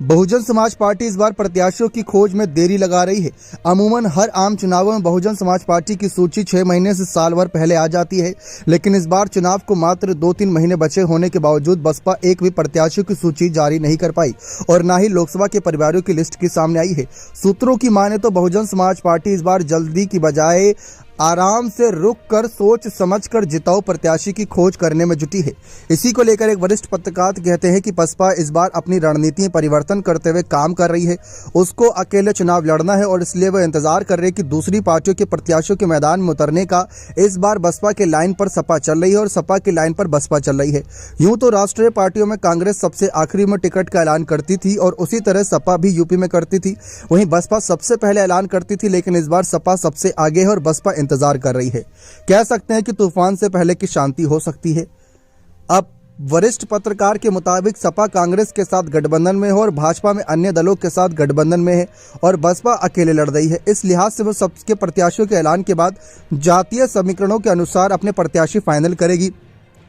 Bahujan Samaj party इस बार प्रत्याशियों की खोज में देरी लगा रही है। अमूमन हर आम चुनावों में बहुजन समाज पार्टी की सूची 6 महीने से साल भर पहले आ जाती है, लेकिन इस बार चुनाव को मात्र 2-3 महीने बचे होने के बावजूद बसपा एक भी प्रत्याशियों की सूची जारी नहीं कर पाई और न ही लोकसभा के परिवारों की लिस्ट की सामने आई है। सूत्रों की माने तो बहुजन समाज पार्टी इस बार जल्दी की बजाय आराम से रुक कर सोच समझकर जिताऊ प्रत्याशी की खोज करने में जुटी है। इसी को लेकर एक वरिष्ठ पत्रकार कहते हैं कि बसपा इस बार अपनी रणनीति में परिवर्तन करते हुए काम कर रही है। उसको अकेले चुनाव लड़ना है और इसलिए वह इंतजार कर रहे हैं कि दूसरी पार्टियों के प्रत्याशियों के मैदान में उतरने का। इस बार बसपा के लाइन पर सपा चल रही है और सपा की लाइन पर बसपा चल रही है। यूं तो राष्ट्रीय पार्टियों में कांग्रेस सबसे आखिरी में टिकट का ऐलान करती थी और उसी तरह सपा भी यूपी में करती थी। वहीं बसपा सबसे पहले ऐलान करती थी, लेकिन इस बार सपा सबसे आगे है और बसपा इंतजार कर रही है। कह सकते हैं कि तूफान से पहले की शांति हो सकती है। अब वरिष्ठ पत्रकार के मुताबिक सपा कांग्रेस के साथ गठबंधन में है और भाजपा में अन्य दलों के साथ गठबंधन में है और बसपा अकेले लड़ रही है। इस लिहाज से वो सबके प्रत्याशियों के ऐलान के बाद जातीय समीकरणों के अनुसार अपने प्रत्याशी फाइनल करेगी।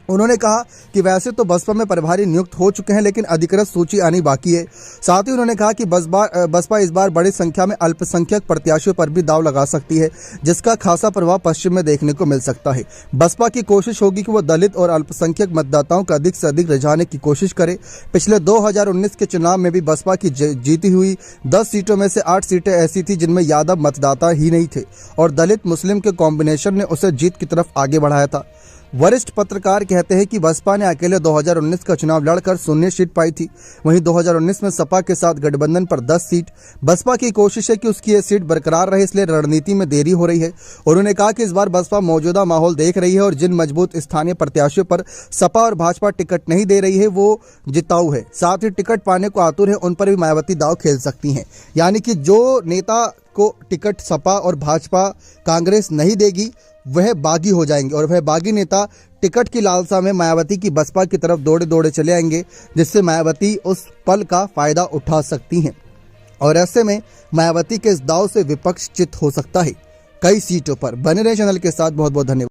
उन्होंने कहा कि वैसे तो बसपा में प्रभारी नियुक्त हो चुके हैं, लेकिन अधिकृत सूची आनी बाकी है। साथ ही उन्होंने कहा कि बसपा इस बार बड़ी संख्या में अल्पसंख्यक प्रत्याशियों पर भी दांव लगा सकती है, जिसका खासा प्रभाव पश्चिम में देखने को मिल सकता है। बसपा की कोशिश होगी कि वो दलित और अल्पसंख्यक मतदाताओं का अधिक से अधिक रिझाने की कोशिश करे। पिछले 2019 के चुनाव में भी बसपा की जीती हुई 10 सीटों में से 8 सीटें ऐसी थी जिनमें यादव मतदाता ही नहीं थे और दलित मुस्लिम के कॉम्बिनेशन ने उसे जीत की तरफ आगे बढ़ाया था। वरिष्ठ पत्रकार कहते हैं कि बसपा ने अकेले 2019 का चुनाव लड़कर 0 सीट पाई थी। वहीं 2019 में सपा के साथ गठबंधन पर 10 सीट। बसपा की कोशिश है कि उसकी ये सीट बरकरार रहे, इसलिए रणनीति में देरी हो रही है। उन्होंने कहा कि इस बार बसपा मौजूदा माहौल देख रही है और जिन मजबूत स्थानीय प्रत्याशियों पर सपा और भाजपा टिकट नहीं दे रही है वो जिताऊ है। साथ ही टिकट पाने को आतुर है, उन पर भी मायावती दांव खेल सकती हैं। यानी कि जो नेता को टिकट सपा और भाजपा कांग्रेस नहीं देगी वह बागी हो जाएंगे और वह बागी नेता टिकट की लालसा में मायावती की बसपा की तरफ दौड़े दौड़े चले आएंगे, जिससे मायावती उस पल का फायदा उठा सकती हैं और ऐसे में मायावती के इस दांव से विपक्ष चित हो सकता है कई सीटों पर। बने रहे चैनल के साथ। बहुत बहुत धन्यवाद।